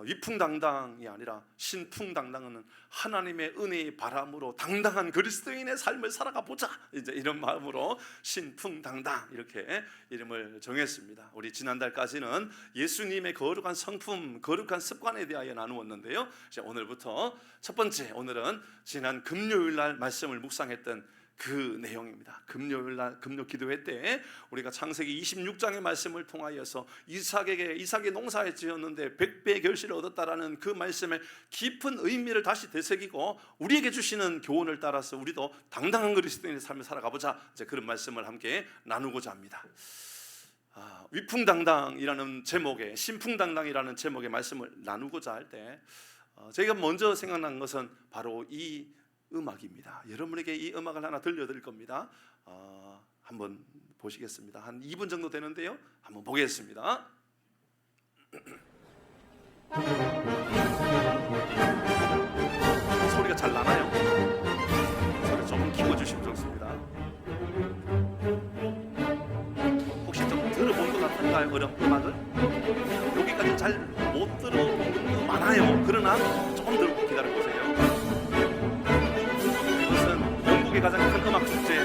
위풍당당이 아니라 신풍당당은 하나님의 은혜의 바람으로 당당한 그리스도인의 삶을 살아가 보자, 이제 이런 마음으로 신풍당당 이렇게 이름을 정했습니다. 우리 지난달까지는 예수님의 거룩한 성품, 거룩한 습관에 대하여 나누었는데요. 이제 오늘부터 첫 번째, 오늘은 지난 금요일 날 말씀을 묵상했던 그 내용입니다. 금요일 날 금요 기도회 때 우리가 창세기 26장의 말씀을 통하여서 이삭이 농사에 지었는데 100배의 결실을 얻었다라는 그 말씀의 깊은 의미를 다시 되새기고 우리에게 주시는 교훈을 따라서 우리도 당당한 그리스도인의 삶을 살아가보자, 이제 그런 말씀을 함께 나누고자 합니다. 위풍당당이라는 제목의, 신풍당당이라는 제목의 말씀을 나누고자 할 때 제가 먼저 생각난 것은 바로 이 음악입니다. 여러분에게 이 음악을 하나 들려드릴 겁니다. 한번 보시겠습니다. 한 2분 정도 되는데요, 한번 보겠습니다. 소리가 잘 나나요? 소리 조금 키워주시면 좋습니다. 혹시 좀 들어본 것 같은가요? 그런 음악을? 여기까지 잘 못 들어본 분도 많아요. 그러나 조금 더 기다려보세요. 영국의 가장 큰 음악 축제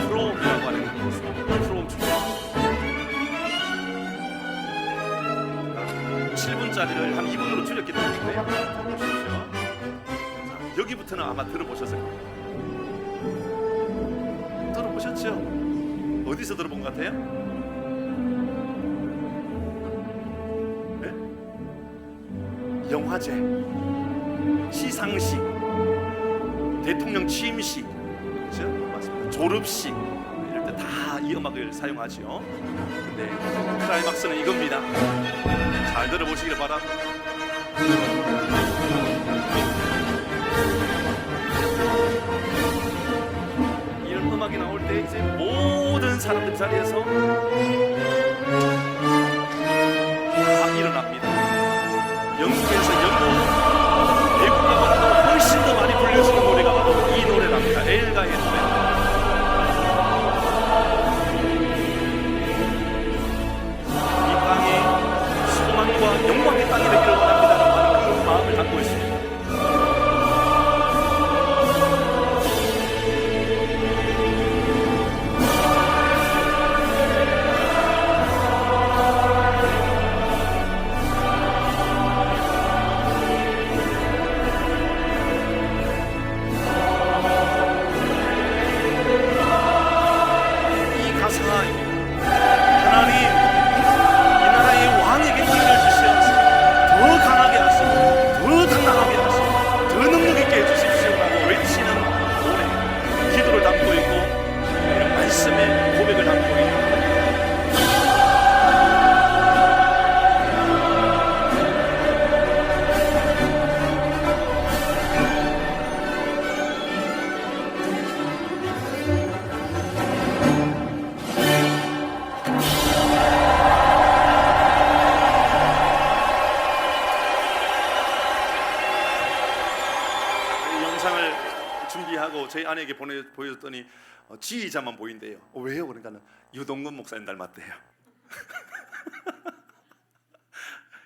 프롬이라고 하는 곳입니다. 프롬 축제. 7분짜리를 한 2분으로 줄였기 때문에 보십시오. 자, 여기부터는 아마 들어보셨을 겁니다. 들어보셨죠? 어디서 들어본 것 같아요? 네? 영화제, 시상식, 대통령 취임식, 그렇죠? 맞습니다. 졸업식, 이럴 때 다 이 음악을 사용하죠. 근데 클라이막스는 이겁니다. 잘 들어보시길 바랍니다. 이런 음악이 나올 때 이제 모든 사람들 자리에서 다 일어납니다. 영국에서 영국, 외국가보다 훨씬 더 많이 불려지는 노래가 바로 이 노래랍니다. 엘가의 노래. 이 땅이 소망과 영광의 땅이 되기를 원합니다라는 그 마음을 담고 있습니다. 저희 아내에게 보여줬더니 지휘자만 보인대요. 왜요? 그러니까 유동근 목사님 닮았대요.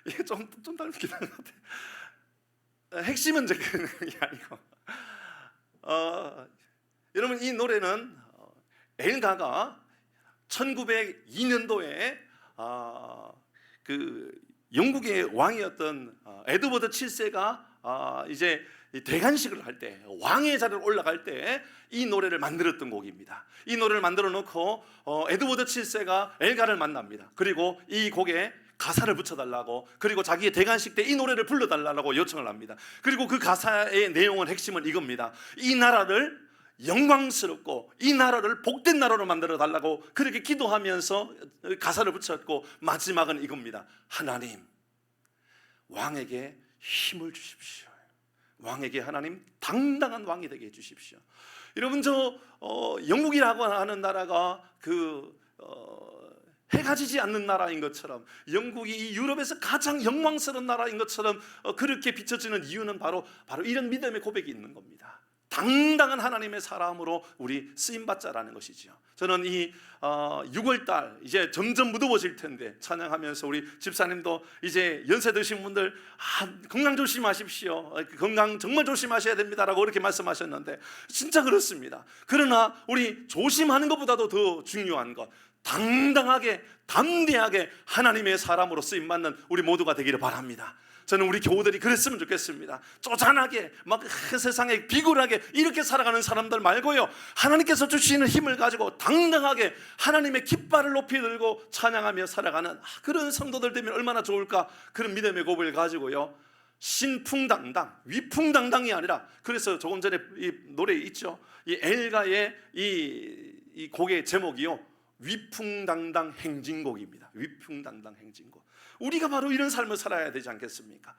이게 좀 닮긴 한 것 같아요. 핵심은 그게 아니고, 여러분, 이 노래는 엘가가 1902년도에 그 영국의 왕이었던 에드워드 7세가 이제 대관식을 할 때, 왕의 자리로 올라갈 때 이 노래를 만들었던 곡입니다. 이 노래를 만들어 놓고 에드워드 7세가 엘가를 만납니다. 그리고 이 곡에 가사를 붙여달라고, 그리고 자기의 대관식 때 이 노래를 불러달라고 요청을 합니다. 그리고 그 가사의 내용은, 핵심은 이겁니다. 이 나라를 영광스럽고 이 나라를 복된 나라로 만들어 달라고 그렇게 기도하면서 가사를 붙였고, 마지막은 이겁니다. 하나님, 왕에게 힘을 주십시오. 왕에게 하나님 당당한 왕이 되게 해주십시오. 여러분, 영국이라고 하는 나라가 해가 지지 않는 나라인 것처럼, 영국이 이 유럽에서 가장 영광스러운 나라인 것처럼 그렇게 비춰지는 이유는 바로 이런 믿음의 고백이 있는 겁니다. 당당한 하나님의 사람으로 우리 쓰임받자라는 것이지요. 저는 이 6월달 이제 점점 무더워질 텐데 찬양하면서 우리 집사님도 이제 연세 드신 분들 건강 조심하십시오. 건강 정말 조심하셔야 됩니다라고 그렇게 말씀하셨는데 진짜 그렇습니다. 그러나 우리 조심하는 것보다도 더 중요한 것, 당당하게 담대하게 하나님의 사람으로 쓰임받는 우리 모두가 되기를 바랍니다. 저는 우리 교우들이 그랬으면 좋겠습니다. 쪼잔하게 막 세상에 비굴하게 이렇게 살아가는 사람들 말고요, 하나님께서 주시는 힘을 가지고 당당하게 하나님의 깃발을 높이 들고 찬양하며 살아가는 그런 성도들 되면 얼마나 좋을까. 그런 믿음의 고백을 가지고요, 신풍당당 위풍당당이 아니라, 그래서 조금 전에 이 노래 있죠, 이 엘가의 이 곡의 제목이요, 위풍당당 행진곡입니다. 위풍당당 행진곡. 우리가 바로 이런 삶을 살아야 되지 않겠습니까?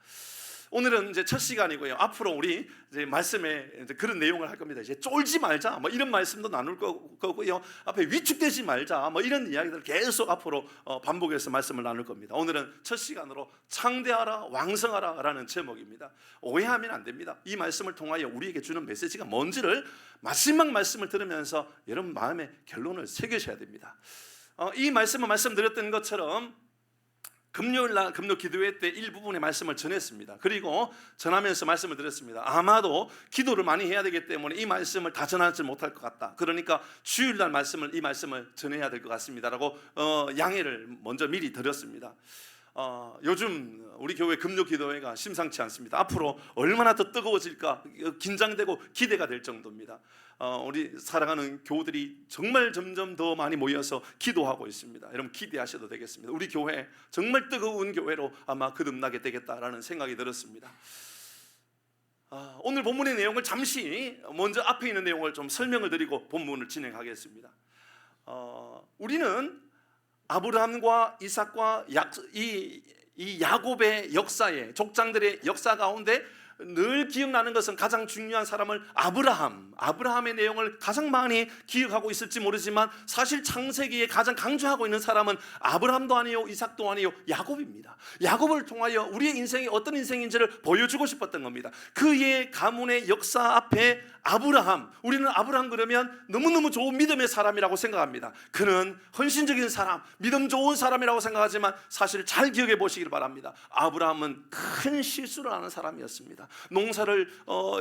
오늘은 이제 첫 시간이고요. 앞으로 우리 이제 말씀에 이제 그런 내용을 할 겁니다. 이제 쫄지 말자, 뭐 이런 말씀도 나눌 거고요. 앞에 위축되지 말자, 뭐 이런 이야기들 계속 앞으로 반복해서 말씀을 나눌 겁니다. 오늘은 첫 시간으로 창대하라, 왕성하라라는 제목입니다. 오해하면 안 됩니다. 이 말씀을 통하여 우리에게 주는 메시지가 뭔지를 마지막 말씀을 들으면서 여러분 마음에 결론을 새기셔야 됩니다. 이 말씀을 말씀드렸던 것처럼 금요일날 금요 기도회 때 일부분의 말씀을 전했습니다. 그리고 전하면서 말씀을 드렸습니다. 아마도 기도를 많이 해야 되기 때문에 이 말씀을 다 전하지 못할 것 같다. 그러니까 주일날 이 말씀을 전해야 될 것 같습니다라고 양해를 먼저 미리 드렸습니다. 요즘 우리 교회 금요 기도회가 심상치 않습니다. 앞으로 얼마나 더 뜨거워질까 긴장되고 기대가 될 정도입니다. 우리 사랑하는 교우들이 정말 점점 더 많이 모여서 기도하고 있습니다. 여러분 기대하셔도 되겠습니다. 우리 교회 정말 뜨거운 교회로 아마 거듭나게 되겠다라는 생각이 들었습니다. 오늘 본문의 내용을 잠시 먼저 앞에 있는 내용을 좀 설명을 드리고 본문을 진행하겠습니다. 우리는 아브라함과 이삭과 이 야곱의 역사에, 족장들의 역사 가운데 늘 기억나는 것은 가장 중요한 사람을 아브라함의 내용을 가장 많이 기억하고 있을지 모르지만 사실 창세기에 가장 강조하고 있는 사람은 아브라함도 아니요 이삭도 아니요 야곱입니다. 야곱을 통하여 우리의 인생이 어떤 인생인지를 보여주고 싶었던 겁니다. 그의 가문의 역사 앞에 우리는 아브라함 그러면 너무너무 좋은 믿음의 사람이라고 생각합니다. 그는 헌신적인 사람, 믿음 좋은 사람이라고 생각하지만 사실 잘 기억해 보시길 바랍니다. 아브라함은 큰 실수를 하는 사람이었습니다. 농사를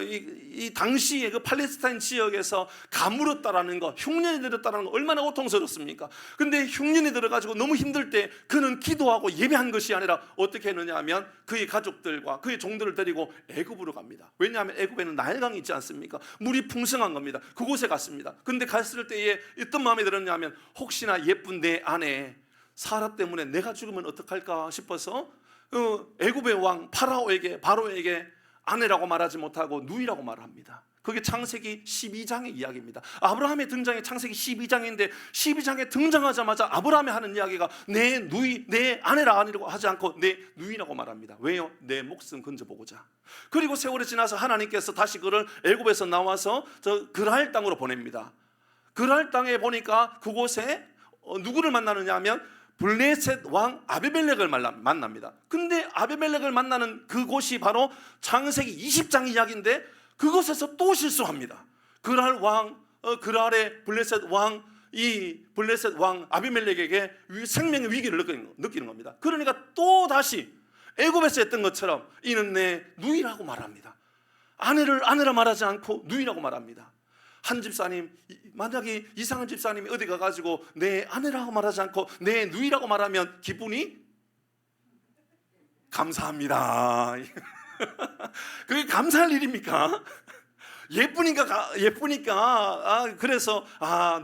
이 당시에 그 팔레스타인 지역에서 가물었다라는 것, 흉년이 들었다는 것 얼마나 고통스럽습니까? 근데 흉년이 들어가지고 너무 힘들 때 그는 기도하고 예배한 것이 아니라 어떻게 했느냐 하면 그의 가족들과 그의 종들을 데리고 애굽으로 갑니다. 왜냐하면 애굽에는 나일강이 있지 않습니까? 물이 풍성한 겁니다. 그곳에 갔습니다. 근데 갔을 때에 어떤 마음이 들었냐면 혹시나 예쁜 내 아내 사라 때문에 내가 죽으면 어떡할까 싶어서 애굽의 왕 바로에게 아내라고 말하지 못하고 누이라고 말합니다. 그게 창세기 12장의 이야기입니다. 아브라함의 등장이 창세기 12장인데 12장에 등장하자마자 아브라함이 하는 이야기가 내 누이, 내 아내라고 하지 않고 내 누이라고 말합니다. 왜요? 내 목숨 건져보고자. 그리고 세월이 지나서 하나님께서 다시 그를 애굽에서 나와서 저 그랄 땅으로 보냅니다. 그랄 땅에 보니까 그곳에 누구를 만나느냐 하면 블레셋 왕 아비멜렉을 만납니다. 근데 아비멜렉을 만나는 그곳이 바로 창세기 20장 이야기인데 그곳에서 또 실수합니다. 그랄의 블레셋 왕 아비멜렉에게 생명의 위기를 느끼는 겁니다. 그러니까 또 다시 애굽에서 했던 것처럼 이는 내 누이라고 말합니다. 아내라 말하지 않고 누이라고 말합니다. 한 집사님, 만약에 이상한 집사님이 어디 가가지고 내 아내라고 말하지 않고 내 누이라고 말하면 기분이 감사합니다. 그게 감사할 일입니까? 예쁘니까 그래서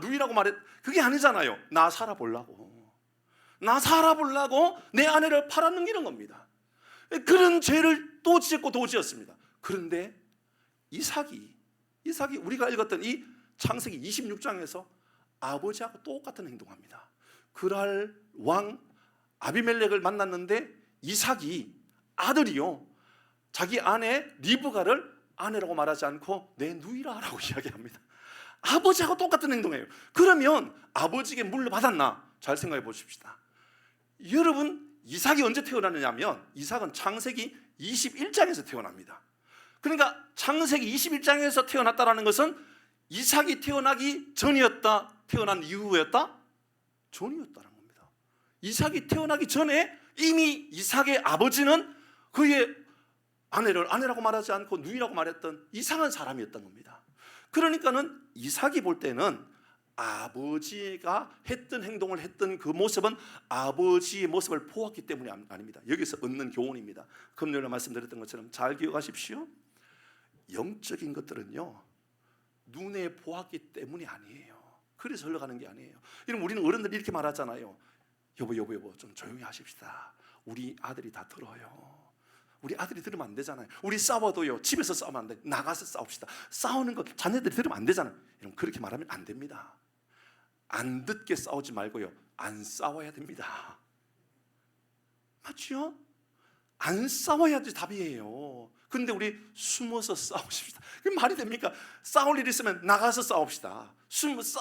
누이라고 말해. 그게 아니잖아요. 나 살아보려고 내 아내를 팔아넘기는 겁니다. 그런 죄를 또 지었고 또 지었습니다. 그런데 이삭이 우리가 읽었던 이 창세기 26장에서 아버지하고 똑같은 행동합니다. 그랄 왕 아비멜렉을 만났는데 이삭이 아들이요 자기 아내 리브가를 아내라고 말하지 않고 내 누이라고 이야기합니다. 아버지하고 똑같은 행동이에요. 그러면 아버지에게 물려받았나? 잘 생각해 보십시다. 여러분 이삭이 언제 태어나느냐면 이삭은 창세기 21장에서 태어납니다. 그러니까 창세기 21장에서 태어났다라는 것은 이삭이 태어나기 전이었다, 태어난 이후였다? 전이었다는 겁니다. 이삭이 태어나기 전에 이미 이삭의 아버지는 그의 아내를 아내라고 말하지 않고 누이라고 말했던 이상한 사람이었던 겁니다. 그러니까는 이삭이 볼 때는 아버지가 했던 행동을 했던 그 모습은 아버지의 모습을 보았기 때문이 아닙니다. 여기서 얻는 교훈입니다. 금요일에 말씀드렸던 것처럼 잘 기억하십시오. 영적인 것들은요, 눈에 보았기 때문이 아니에요. 그래서 흘러가는 게 아니에요. 이러면 우리는 어른들이 이렇게 말하잖아요. 여보 좀 조용히 하십시다. 우리 아들이 다 들어요. 우리 아들이 들으면 안 되잖아요. 우리 싸워도요, 집에서 싸우면 안 돼. 나가서 싸웁시다. 싸우는 거 자녀들이 들으면 안 되잖아요. 여러분, 그렇게 말하면 안 됩니다. 안 듣게 싸우지 말고요, 안 싸워야 됩니다. 맞죠? 안 싸워야지 답이에요. 근데 우리 숨어서 싸우십시다. 그게 말이 됩니까? 싸울 일 있으면 나가서 싸웁시다.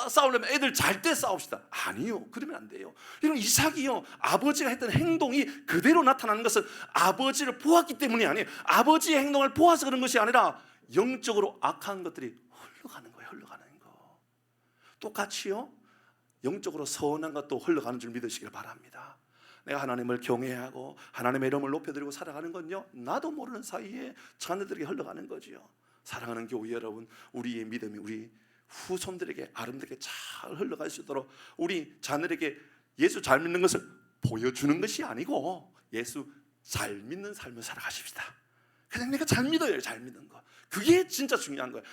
싸우려면 애들 잘 때 싸웁시다. 아니요, 그러면 안 돼요. 이런 이삭이요, 아버지가 했던 행동이 그대로 나타나는 것은 아버지를 보았기 때문이 아니에요. 아버지의 행동을 보아서 그런 것이 아니라 영적으로 악한 것들이 흘러가는 거예요. 흘러가는 거. 똑같이요, 영적으로 선한 것도 흘러가는 줄 믿으시길 바랍니다. 내가 하나님을 경외하고 하나님의 이름을 높여드리고 살아가는 건요, 나도 모르는 사이에 자녀들에게 흘러가는 거지요. 사랑하는 교회 여러분, 우리의 믿음이 우리 후손들에게, 아름답게 잘 흘러갈 수 있도록 우리 자녀에게 예수 잘 믿는 것을 보여주는 것이 아니고 예수 잘 믿는 삶을 살아가십시다. 그냥 내가 잘 믿어요. 잘 믿는 거, 그게 진짜 중요한 거예요.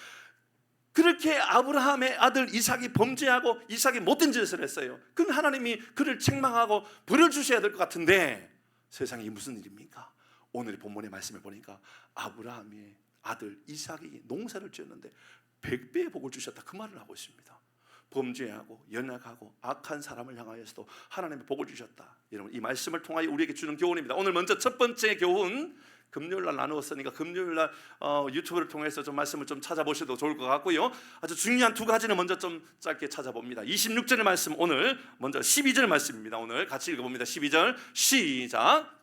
그렇게 아브라함의 아들 이삭이 범죄하고 이삭이 못된 짓을 했어요. 그럼 하나님이 그를 책망하고 벌을 주셔야 될 것 같은데 세상에 무슨 일입니까? 오늘 본문의 말씀을 보니까 아브라함의 아들 이삭이 농사를 지었는데 100배의 복을 주셨다, 그 말을 하고 있습니다. 범죄하고 연약하고 악한 사람을 향하여서도 하나님의 복을 주셨다. 여러분, 이 말씀을 통하여 우리에게 주는 교훈입니다. 오늘 먼저 첫 번째 교훈, 금요일날 나누었으니까 금요일날 유튜브를 통해서 좀 말씀을 좀 찾아보셔도 좋을 것 같고요. 아주 중요한 두 가지는 먼저 좀 짧게 찾아봅니다. 26절의 말씀, 오늘 먼저 12절 말씀입니다. 오늘 같이 읽어봅니다. 12절 시작.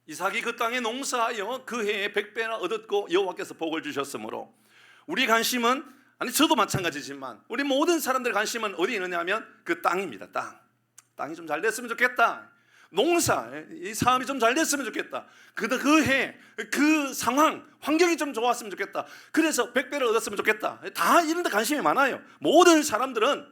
이삭이 그 땅에 농사하여 그 해에 100배나 얻었고 여호와께서 복을 주셨으므로. 우리 관심은, 아니 저도 마찬가지지만 우리 모든 사람들의 관심은 어디에 있느냐면 그 땅입니다. 땅이 좀 잘 됐으면 좋겠다. 농사, 이 사업이 좀 잘 됐으면 좋겠다. 그 해, 그 상황, 환경이 좀 좋았으면 좋겠다. 그래서 100배를 얻었으면 좋겠다. 다 이런 데 관심이 많아요. 모든 사람들은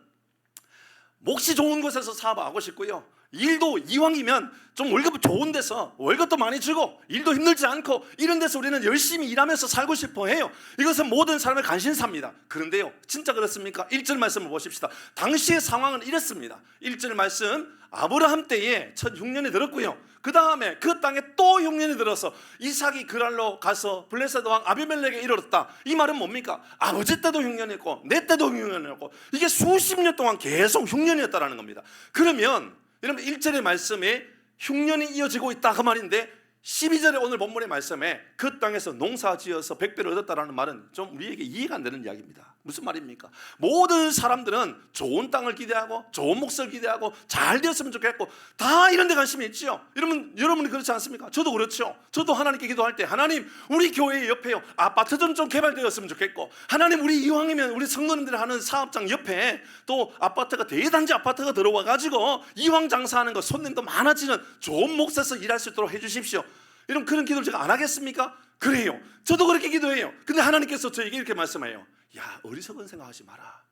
몫이 좋은 곳에서 사업하고 싶고요, 일도 이왕이면 좀 월급 좋은 데서 월급도 많이 주고 일도 힘들지 않고 이런 데서 우리는 열심히 일하면서 살고 싶어 해요. 이것은 모든 사람의 관심사입니다. 그런데요, 진짜 그렇습니까? 1절 말씀을 보십시다. 당시의 상황은 이랬습니다. 1절 말씀, 아브라함 때에 첫 흉년이 들었고요, 그 다음에 그 땅에 또 흉년이 들어서 이삭이 그랄로 가서 블레셋 왕 아비멜렉에게 이르렀다. 이 말은 뭡니까? 아버지 때도 흉년이었고 내 때도 흉년이었고 이게 수십 년 동안 계속 흉년이었다는 겁니다. 그러면 여러분, 1절의 말씀에 흉년이 이어지고 있다, 그 말인데 12절의 오늘 본문의 말씀에 그 땅에서 농사지어서 100배를 얻었다는 말은 좀 우리에게 이해가 안 되는 이야기입니다. 무슨 말입니까? 모든 사람들은 좋은 땅을 기대하고 좋은 몫을 기대하고 잘 되었으면 좋겠고 다 이런 데 관심이 있죠. 여러분이 그렇지 않습니까? 저도 그렇죠. 저도 하나님께 기도할 때, 하나님 우리 교회 옆에요 아파트 좀 개발되었으면 좋겠고, 하나님 우리 이왕이면 우리 성도님들이 하는 사업장 옆에 또 아파트가, 대단지 아파트가 들어와 가지고 이왕 장사하는 거 손님도 많아지는 좋은 몫에서 일할 수 있도록 해주십시오. 여러분, 그런 기도를 제가 안 하겠습니까? 그래요. 저도 그렇게 기도해요. 근데 하나님께서 저에게 이렇게 말씀해요. 야, 어리석은 생각하지 마라.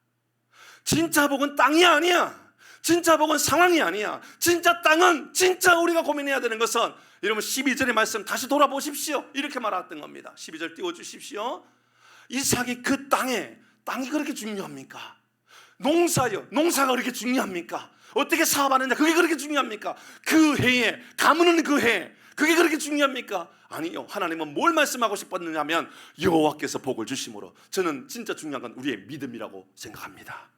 진짜 복은 땅이 아니야. 진짜 복은 상황이 아니야. 진짜 땅은, 진짜 우리가 고민해야 되는 것은, 여러분 12절의 말씀 다시 돌아보십시오. 이렇게 말했던 겁니다. 12절 띄워주십시오. 이삭이 그 땅이 그렇게 중요합니까? 농사가 그렇게 중요합니까? 어떻게 사업하느냐, 그게 그렇게 중요합니까? 그 해에, 가무는 그 해, 그게 그렇게 중요합니까? 아니요. 하나님은 뭘 말씀하고 싶었느냐면 여호와께서 복을 주심으로. 저는 진짜 중요한 건 우리의 믿음이라고 생각합니다.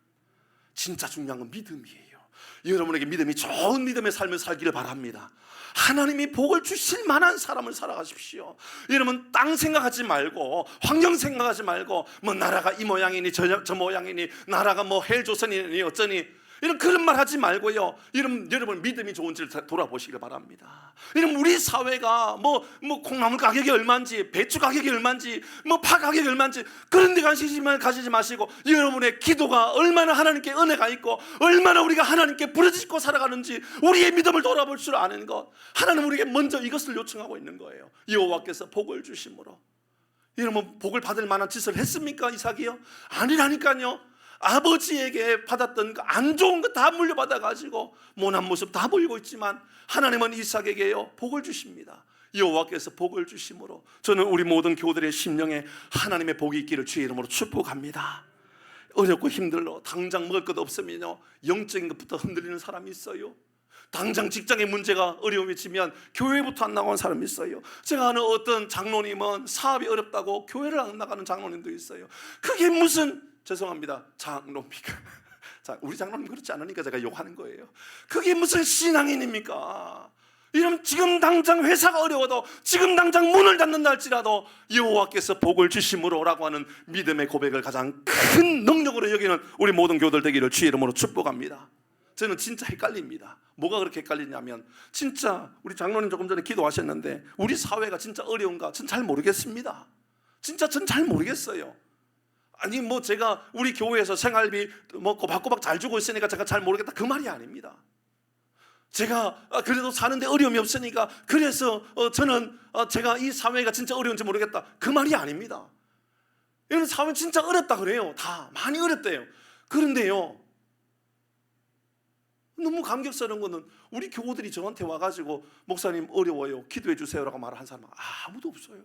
진짜 중요한 건 믿음이에요. 여러분에게 믿음이 좋은 믿음의 삶을 살기를 바랍니다. 하나님이 복을 주실 만한 사람을 살아가십시오. 여러분, 땅 생각하지 말고, 환경 생각하지 말고, 뭐 나라가 이 모양이니 저 모양이니, 나라가 뭐 헬조선이니 어쩌니, 이런 그런 말 하지 말고요. 여러분 믿음이 좋은지를 돌아보시길 바랍니다. 이런 우리 사회가 뭐 콩나물 가격이 얼마인지, 배추 가격이 얼마인지, 뭐 파 가격이 얼마인지 그런 데 가시지 마시고 여러분의 기도가 얼마나 하나님께 은혜가 있고 얼마나 우리가 하나님께 부르짖고 살아가는지 우리의 믿음을 돌아볼 줄 아는 것. 하나님 우리에게 먼저 이것을 요청하고 있는 거예요. 여호와께서 복을 주심으로. 여러분 복을 받을 만한 짓을 했습니까? 이삭이요? 아니라니까요. 아버지에게 받았던 안 좋은 거 다 물려받아가지고 모난 모습 다 보이고 있지만 하나님은 이삭에게요 복을 주십니다. 여호와께서 복을 주심으로 저는 우리 모든 교우들의 심령에 하나님의 복이 있기를 주의 이름으로 축복합니다. 어렵고 힘들어 당장 먹을 것 없으면요 영적인 것부터 흔들리는 사람이 있어요. 당장 직장의 문제가 어려움이 지면 교회부터 안 나가는 사람이 있어요. 제가 아는 어떤 장로님은 사업이 어렵다고 교회를 안 나가는 장로님도 있어요. 그게 무슨 죄송합니다 장로입니까? 자, 우리 장로님 그렇지 않으니까 제가 욕하는 거예요. 그게 무슨 신앙인입니까? 이러면 지금 당장 회사가 어려워도 지금 당장 문을 닫는다 할지라도 여호와께서 복을 주심으로라고 하는 믿음의 고백을 가장 큰 능력으로 여기는 우리 모든 교들 되기를 주의 이름으로 축복합니다. 저는 진짜 헷갈립니다. 뭐가 그렇게 헷갈리냐면 진짜 우리 장로님 조금 전에 기도하셨는데 우리 사회가 진짜 어려운가 전 잘 모르겠습니다. 진짜 전 잘 모르겠어요. 아니 뭐 제가 우리 교회에서 생활비 뭐 꼬박꼬박 잘 주고 있으니까 제가 잘 모르겠다 그 말이 아닙니다. 제가 그래도 사는데 어려움이 없으니까 그래서 저는 제가 이 사회가 진짜 어려운지 모르겠다 그 말이 아닙니다. 이런 사회 진짜 어렵다 그래요. 다 많이 어렵대요. 그런데요 너무 감격스러운 거는 우리 교우들이 저한테 와가지고 목사님 어려워요 기도해 주세요라고 말을 한 사람은 아무도 없어요.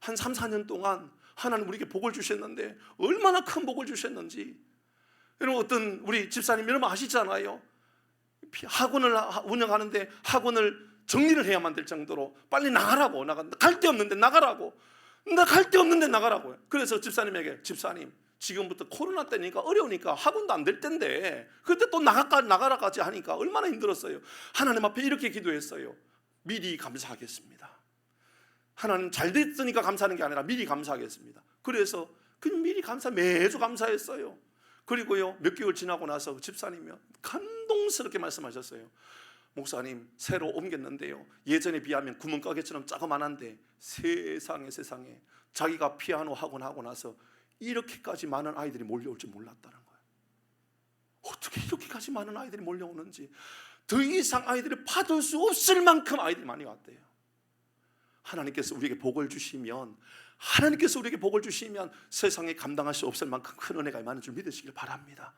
한 3, 4년 동안 하나님 우리에게 복을 주셨는데 얼마나 큰 복을 주셨는지. 여러분 어떤 우리 집사님 여러분 아시잖아요. 학원을 운영하는데 학원을 정리를 해야만 될 정도로 빨리 나가라고 갈 데 없는데 나가라고 나 갈 데 없는데 나가라고요. 그래서 집사님에게 집사님 지금부터 코로나 때니까 어려우니까 학원도 안 될 텐데 그때 또 나가라까지 하니까 얼마나 힘들었어요. 하나님 앞에 이렇게 기도했어요. 미리 감사하겠습니다. 하나님 잘 됐으니까 감사하는 게 아니라 미리 감사하겠습니다. 그래서 그냥 미리 매주 감사했어요. 그리고요 몇 개월 지나고 나서 집사님이 감동스럽게 말씀하셨어요. 목사님 새로 옮겼는데요 예전에 비하면 구멍가게처럼 자그만한데 세상에 자기가 피아노 학원 하고 나서 이렇게까지 많은 아이들이 몰려올 줄 몰랐다는 거예요. 어떻게 이렇게까지 많은 아이들이 몰려오는지 더 이상 아이들이 받을 수 없을 만큼 아이들이 많이 왔대요. 하나님께서 우리에게 복을 주시면 세상에 감당할 수 없을 만큼 큰 은혜가 많은 줄 믿으시길 바랍니다.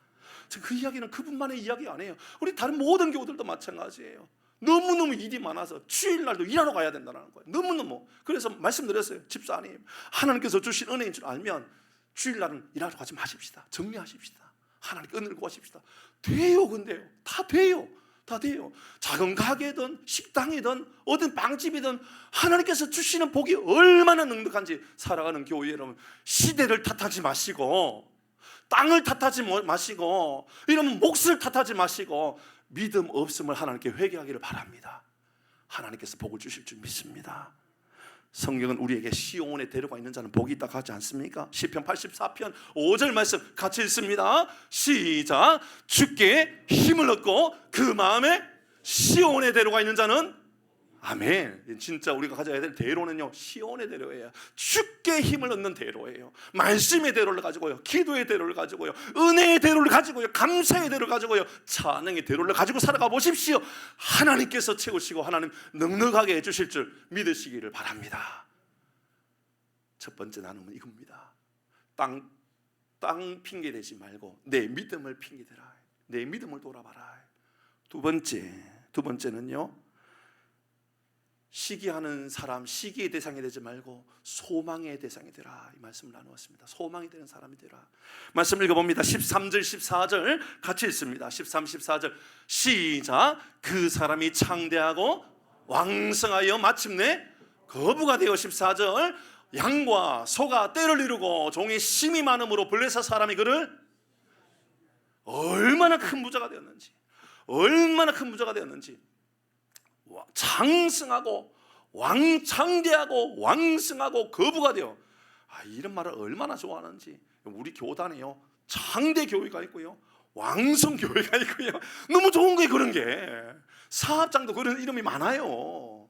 그 이야기는 그분만의 이야기 아니에요. 우리 다른 모든 교우들도 마찬가지예요. 너무너무 일이 많아서 주일날도 일하러 가야 된다는 거예요. 너무너무. 그래서 말씀드렸어요. 집사님 하나님께서 주신 은혜인 줄 알면 주일날은 일하러 가지 마십시다. 정리하십시다. 하나님께 은혜를 구하십시다. 돼요. 근데요 다 돼요. 작은 가게든 식당이든 어떤 빵집이든 하나님께서 주시는 복이 얼마나 넉넉한지 살아가는 교회 여러분 시대를 탓하지 마시고 땅을 탓하지 마시고 이러면 몫을 탓하지 마시고 믿음 없음을 하나님께 회개하기를 바랍니다. 하나님께서 복을 주실 줄 믿습니다. 성경은 우리에게 시온에 데려가 있는 자는 복이 있다고 하지 않습니까? 시편 84편 5절 말씀 같이 읽습니다. 시작. 주께 힘을 얻고 그 마음에 시온에 데려가 있는 자는 아멘. 진짜 우리가 가져야 될 대로는요 시온의 대로예요. 주께 힘을 얻는 대로예요. 말씀의 대로를 가지고요 기도의 대로를 가지고요 은혜의 대로를 가지고요 감사의 대로를 가지고요 찬양의 대로를 가지고 살아가 보십시오. 하나님께서 채우시고 하나님 넉넉하게 해주실 줄 믿으시기를 바랍니다. 첫 번째 나눔은 이겁니다. 땅 핑계 대지 말고 내 믿음을 핑계 대라. 내 믿음을 돌아봐라. 두 번째는요 시기하는 사람 시기의 대상이 되지 말고 소망의 대상이 되라. 이 말씀을 나누었습니다. 소망이 되는 사람이 되라. 말씀 읽어봅니다. 13절 14절 같이 읽습니다. 13, 14절 시작. 그 사람이 창대하고 왕성하여 마침내 거부가 되어 14절 양과 소가 떼를 이루고 종의 심이 많음으로 블레셋 사람이 그를 얼마나 큰 부자가 되었는지 장성하고 창대하고 왕성하고 거부가 되어 이런 말을 얼마나 좋아하는지. 우리 교단에요 창대 교회가 있고요 왕성교회가 있고요. 너무 좋은 거예요. 그런 게 사업장도 그런 이름이 많아요.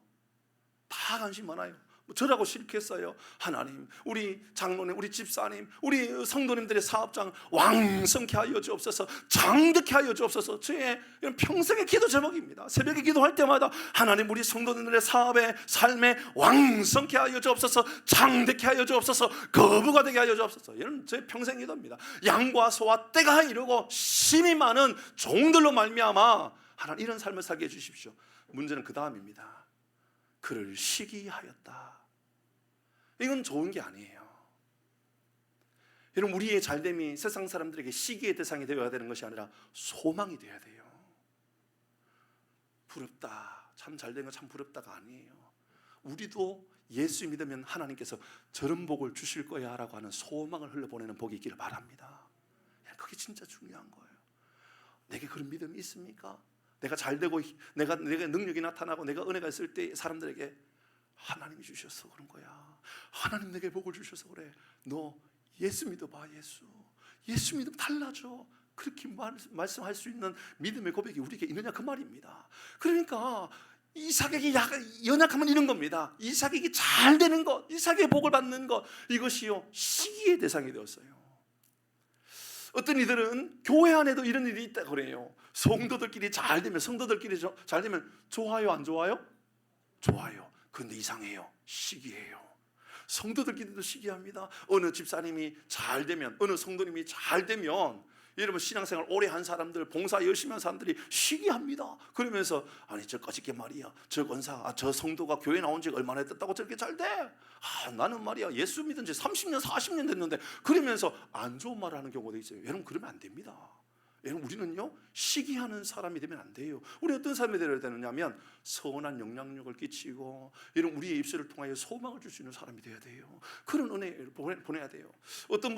다 관심 많아요. 저라고 싫겠어요? 하나님, 우리 장로님, 우리 집사님, 우리 성도님들의 사업장 왕성케 하여 주옵소서, 장대케 하여 주옵소서. 저의 평생의 기도 제목입니다. 새벽에 기도할 때마다 하나님, 우리 성도님들의 사업에, 삶에 왕성케 하여 주옵소서, 장대케 하여 주옵소서, 거부가 되게 하여 주옵소서. 이런 제 평생 기도입니다. 양과 소와 떼가 이르고 심이 많은 종들로 말미암아 하나님 이런 삶을 살게 해주십시오. 문제는 그 다음입니다. 그를 시기하였다. 이건 좋은 게 아니에요. 여러분, 우리의 잘됨이 세상 사람들에게 시기의 대상이 되어야 되는 것이 아니라 소망이 되어야 돼요. 부럽다, 참 잘된 거 참 부럽다가 아니에요. 우리도 예수 믿으면 하나님께서 저런 복을 주실 거야 라고 하는 소망을 흘려보내는 복이 있기를 바랍니다. 그게 진짜 중요한 거예요. 내게 그런 믿음이 있습니까? 내가 잘되고 내가 능력이 나타나고 내가 은혜가 있을 때 사람들에게 하나님이 주셔서 그런 거야, 하나님 내게 복을 주셔서 그래, 너 예수 믿어봐, 예수 믿으면 달라져, 그렇게 말씀할 수 있는 믿음의 고백이 우리에게 있느냐 그 말입니다. 그러니까 이삭에게 연약하면 이런 겁니다. 이삭에게 잘 되는 것, 이삭의 복을 받는 것, 이것이요 시기의 대상이 되었어요. 어떤 이들은 교회 안에도 이런 일이 있다 그래요. 성도들끼리 잘 되면, 성도들끼리 잘 되면 좋아요, 안 좋아요? 좋아요. 그런데 이상해요. 시기해요. 성도들끼리도 시기합니다. 어느 집사님이 잘 되면, 어느 성도님이 잘 되면, 여러분 신앙생활 오래 한 사람들, 봉사 열심히 한 사람들이 시기합니다. 그러면서 아니 저 꺼지게 말이야, 저 권사, 저 성도가 교회 나온 지가 얼마나 됐다고 저렇게 잘 돼? 나는 말이야 예수 믿은 지 30년 40년 됐는데, 그러면서 안 좋은 말을 하는 경우도 있어요. 여러분 그러면 안 됩니다. 여러분 우리는요 시기하는 사람이 되면 안 돼요. 우리 어떤 사람이 되어야 되느냐면 선한 영향력을 끼치고 여러분 우리의 입술을 통하여 소망을 줄 수 있는 사람이 되어야 돼요. 그런 은혜를 보내야 돼요. 어떤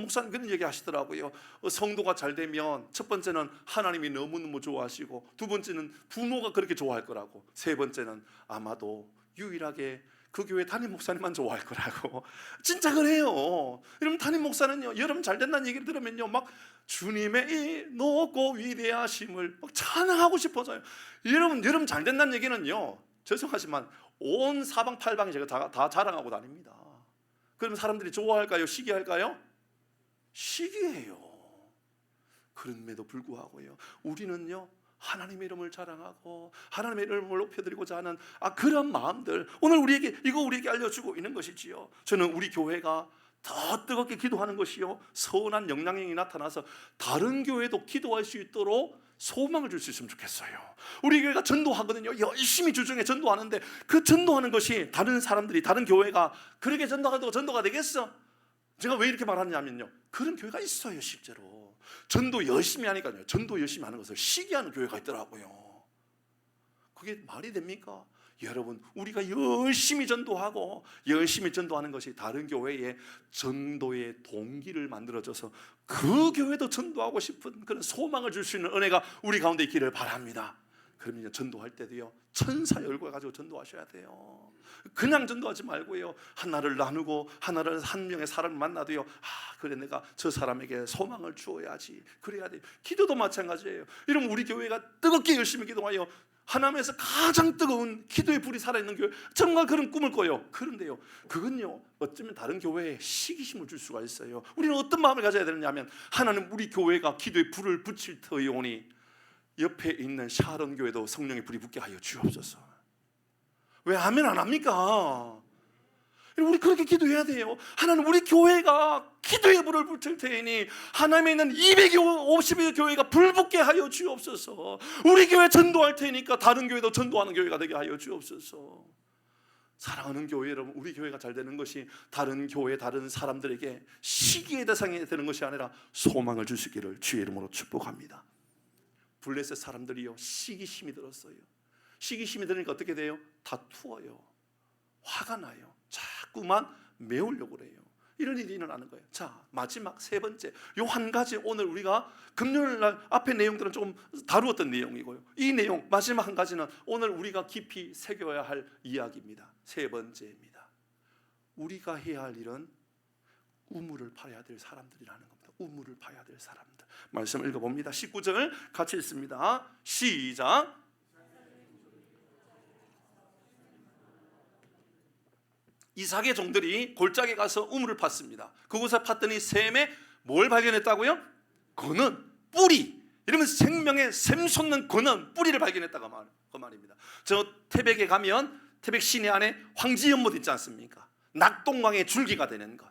목사님 그런 얘기 하시더라고요. 성도가 잘 되면 첫 번째는 하나님이 너무너무 좋아하시고, 두 번째는 부모가 그렇게 좋아할 거라고, 세 번째는 아마도 유일하게 그 교회 담임 목사님만 좋아할 거라고. 진짜 그래요. 여러분 담임 목사는요, 여러분 잘 된다는 얘기를 들으면요 막 주님의 이 높고 위대하심을 막 찬양하고 싶어져요. 여러분 잘 된다는 얘기는요, 죄송하지만 온 사방팔방에 제가 다 자랑하고 다닙니다. 그럼 사람들이 좋아할까요? 시기할까요? 시기해요. 그럼에도 불구하고요 우리는요 하나님의 이름을 자랑하고 하나님의 이름을 높여드리고자 하는 그런 마음들, 오늘 우리에게 알려주고 있는 것이지요. 저는 우리 교회가 더 뜨겁게 기도하는 것이요 선한 영향력이 나타나서 다른 교회도 기도할 수 있도록 소망을 줄 수 있으면 좋겠어요. 우리 교회가 전도하거든요. 열심히 주중에 전도하는데 그 전도하는 것이 다른 사람들이, 다른 교회가 그렇게 전도가 되겠어? 제가 왜 이렇게 말하냐면요, 그런 교회가 있어요. 실제로 전도 열심히 하니까요, 전도 열심히 하는 것을 시기하는 교회가 있더라고요. 그게 말이 됩니까? 여러분 우리가 열심히 전도하고 열심히 전도하는 것이 다른 교회에 전도의 동기를 만들어줘서 그 교회도 전도하고 싶은 그런 소망을 줄 수 있는 은혜가 우리 가운데 있기를 바랍니다. 그러면 전도할 때도요 천사의 얼굴 가지고 전도하셔야 돼요. 그냥 전도하지 말고요, 하나를 나누고 한 명의 사람을 만나도요 그래 내가 저 사람에게 소망을 주어야지, 그래야 돼요. 기도도 마찬가지예요. 이러면 우리 교회가 뜨겁게 열심히 기도하여 하나님에서 가장 뜨거운 기도의 불이 살아있는 교회, 정말 그런 꿈을 꿔요. 그런데요 그건요 어쩌면 다른 교회에 시기심을 줄 수가 있어요. 우리는 어떤 마음을 가져야 되느냐면, 하나님 우리 교회가 기도의 불을 붙일 터이오니 옆에 있는 샤론 교회도 성령의 불이 붙게 하여 주옵소서. 왜 아멘 안 합니까? 우리 그렇게 기도해야 돼요. 하나님 우리 교회가 기도의 불을 붙일 테니 하나님에 있는 250의 교회가 불붙게 하여 주옵소서. 우리 교회 전도할 테니까 다른 교회도 전도하는 교회가 되게 하여 주옵소서. 사랑하는 교회 여러분, 우리 교회가 잘 되는 것이 다른 교회, 다른 사람들에게 시기의 대상이 되는 것이 아니라 소망을 줄 수 있기를 주의 이름으로 축복합니다. 블레셋 사람들이요 시기심이 들었어요. 시기심이 들으니까 어떻게 돼요? 다투어요. 화가 나요. 자꾸만 메우려고 그래요. 이런 일이 일어나는 거예요. 자, 마지막 세 번째, 요 한 가지 오늘 우리가 금요일 날 앞에 내용들은 조금 다루었던 내용이고요, 이 내용 마지막 한 가지는 오늘 우리가 깊이 새겨야 할 이야기입니다. 세 번째입니다. 우리가 해야 할 일은 우물을 파야 될 사람들이라는 겁니다. 우물을 파야 될 사람들. 말씀 읽어봅니다. 19절 같이 읽습니다. 시작. 이삭의 종들이 골짜기에 가서 우물을 팠습니다. 그곳에 팠더니 샘에 뭘 발견했다고요? 근원, 뿌리. 이러면 생명의 샘 솟는 근원, 뿌리를 발견했다고 그 말입니다. 저 태백에 가면 태백 시내 안에 황지연못 있지 않습니까? 낙동강의 줄기가 되는 것.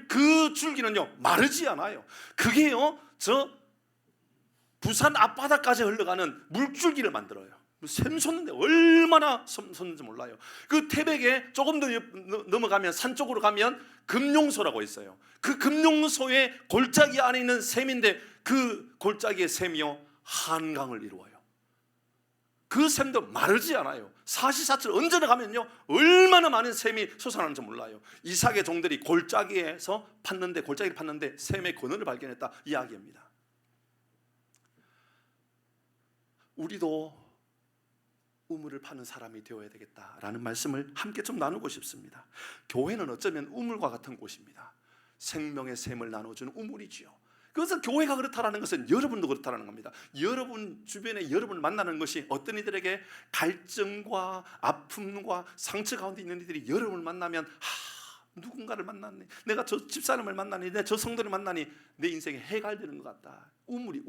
그 줄기는요 마르지 않아요. 그게요 저 부산 앞바다까지 흘러가는 물줄기를 만들어요. 샘 솟는데 얼마나 솟는지 몰라요. 그 태백에 조금 더 넘어가면 산 쪽으로 가면 금룡소라고 있어요. 그 금룡소의 골짜기 안에 있는 샘인데 그 골짜기의 샘이요 한강을 이루어요. 그 샘도 마르지 않아요. 사시사철 언제나 가면요 얼마나 많은 샘이 솟아나는지 몰라요. 이삭의 종들이 골짜기에서 팠는데 골짜기를 팠는데 샘의 근원을 발견했다 이야기입니다. 우리도 우물을 파는 사람이 되어야 되겠다라는 말씀을 함께 좀 나누고 싶습니다. 교회는 어쩌면 우물과 같은 곳입니다. 생명의 샘을 나눠주는 우물이지요. 그래서 교회가 그렇다라는 것은 여러분도 그렇다라는 겁니다. 여러분 주변에 여러분을 만나는 것이 어떤 이들에게 갈증과 아픔과 상처 가운데 있는 이들이 여러분을 만나면 누군가를 만났네, 내가 저 집사람을 만나니, 내가 저 성도를 만나니 내 인생에 해갈되는 것 같다. 우물이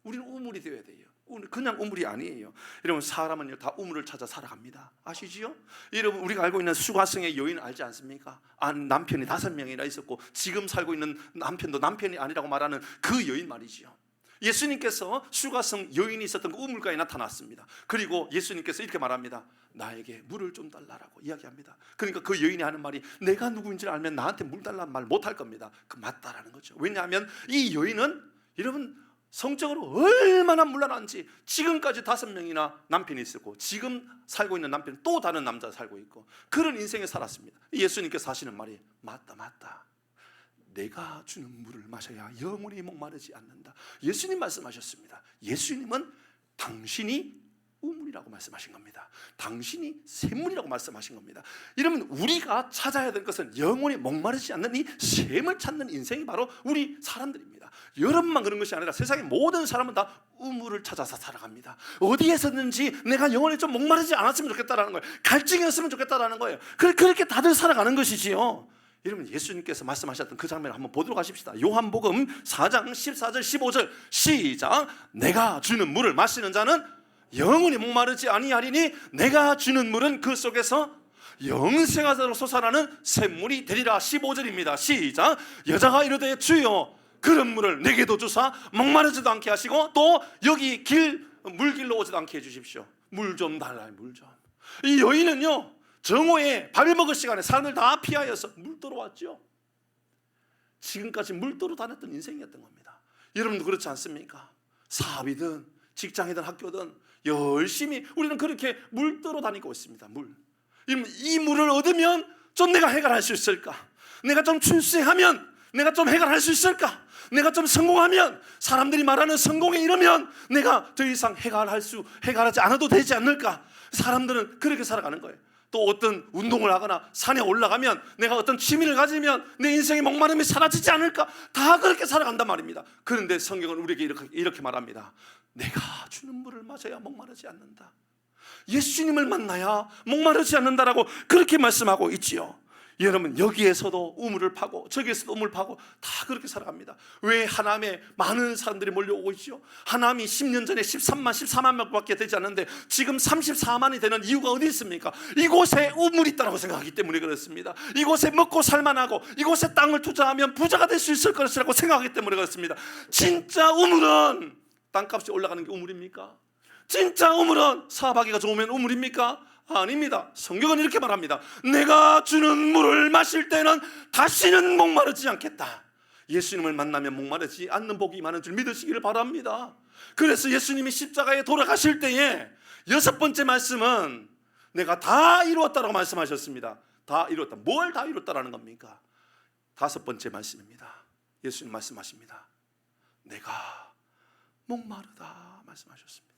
우리는 우물이 되어야 돼요. 그냥 우물이 아니에요. 여러분 사람은요 다 우물을 찾아 살아갑니다. 아시지요? 여러분 우리가 알고 있는 수가성의 여인 알지 않습니까? 남편이 5명이나 있었고 지금 살고 있는 남편도 남편이 아니라고 말하는 그 여인 말이지요. 예수님께서 수가성 여인이 있었던 그 우물가에 나타났습니다. 그리고 예수님께서 이렇게 말합니다. 나에게 물을 좀 달라라고 이야기합니다. 그러니까 그 여인이 하는 말이 내가 누구인지를 알면 나한테 물 달라는 말 못할 겁니다. 그 맞다라는 거죠. 왜냐하면 이 여인은 여러분 성적으로 얼마나 물러난지, 지금까지 5명이나 남편이 있었고 지금 살고 있는 남편은 또 다른 남자가 살고 있고 그런 인생을 살았습니다. 예수님께서 하시는 말이 맞다. 내가 주는 물을 마셔야 영원히 목마르지 않는다. 예수님 말씀하셨습니다. 예수님은 당신이 우물이라고 말씀하신 겁니다. 당신이 샘물이라고 말씀하신 겁니다. 이러면 우리가 찾아야 될 것은 영원히 목마르지 않는 이 샘을 찾는 인생이 바로 우리 사람들입니다. 여러분만 그런 것이 아니라 세상의 모든 사람은 다 우물을 찾아서 살아갑니다. 어디에서든지 내가 영원히 좀 목마르지 않았으면 좋겠다라는 거예요. 갈증이었으면 좋겠다라는 거예요. 그렇게 다들 살아가는 것이지요. 여러분 예수님께서 말씀하셨던 그 장면을 한번 보도록 하십시다. 요한복음 4장 14절 15절 시작. 내가 주는 물을 마시는 자는 영원히 목마르지 아니하리니 내가 주는 물은 그 속에서 영생하도록 솟아나는 샘물이 되리라. 15절입니다. 시작. 여자가 이르되 주여 그런 물을 내게도 주사 목마르지도 않게 하시고 또 여기 물길로 오지도 않게 해주십시오. 물 좀 달라요. 물 좀. 이 여인은요 정오에 밥 먹을 시간에 사람들 다 피하여서 물 떠러 왔죠. 지금까지 물 떠러 다녔던 인생이었던 겁니다. 여러분도 그렇지 않습니까? 사업이든 직장이든 학교든 열심히 우리는 그렇게 물 떠러 다니고 있습니다. 이 물을 얻으면 좀 내가 해결할 수 있을까? 내가 좀 출세하면 내가 좀 해결할 수 있을까? 내가 좀 성공하면 사람들이 말하는 성공에 이르면 내가 더 이상 해결하지 않아도 되지 않을까? 사람들은 그렇게 살아가는 거예요. 또 어떤 운동을 하거나 산에 올라가면 내가 어떤 취미를 가지면 내 인생의 목마름이 사라지지 않을까? 다 그렇게 살아간단 말입니다. 그런데 성경은 우리에게 이렇게 말합니다. 내가 주는 물을 마셔야 목마르지 않는다. 예수님을 만나야 목마르지 않는다라고 그렇게 말씀하고 있지요. 여러분 여기에서도 우물을 파고 저기에서도 우물을 파고 다 그렇게 살아갑니다. 왜 하남에 많은 사람들이 몰려오고 있죠? 하남이 10년 전에 13만 14만 명밖에 되지 않는데 지금 34만이 되는 이유가 어디 있습니까? 이곳에 우물이 있다고 생각하기 때문에 그렇습니다. 이곳에 먹고 살만하고 이곳에 땅을 투자하면 부자가 될 수 있을 것이라고 생각하기 때문에 그렇습니다. 진짜 우물은 땅값이 올라가는 게 우물입니까? 진짜 우물은 사업하기가 좋으면 우물입니까? 아닙니다. 성경은 이렇게 말합니다. 내가 주는 물을 마실 때는 다시는 목마르지 않겠다. 예수님을 만나면 목마르지 않는 복이 많은 줄 믿으시기를 바랍니다. 그래서 예수님이 십자가에 돌아가실 때에 6번째 말씀은 내가 다 이루었다라고 말씀하셨습니다. 다 이루었다. 뭘 다 이루었다라는 겁니까? 5번째 말씀입니다. 예수님 말씀하십니다. 내가 목마르다 말씀하셨습니다.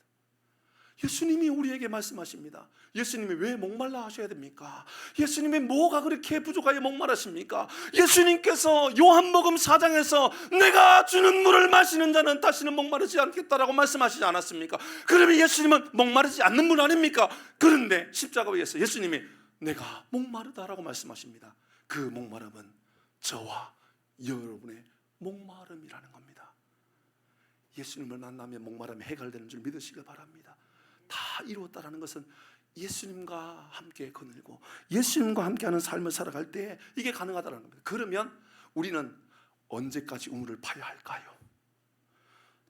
예수님이 우리에게 말씀하십니다. 예수님이 왜 목말라 하셔야 됩니까? 예수님이 뭐가 그렇게 부족하여 목마르십니까? 예수님께서 요한복음 4장에서 내가 주는 물을 마시는 자는 다시는 목마르지 않겠다라고 말씀하시지 않았습니까? 그러면 예수님은 목마르지 않는 분 아닙니까? 그런데 십자가 위에서 예수님이 내가 목마르다라고 말씀하십니다. 그 목마름은 저와 여러분의 목마름이라는 겁니다. 예수님을 만나면 목마름이 해결되는 줄 믿으시길 바랍니다. 다 이루었다라는 것은 예수님과 함께 거닐고 예수님과 함께하는 삶을 살아갈 때 이게 가능하다는 겁니다. 그러면 우리는 언제까지 우물을 파야 할까요?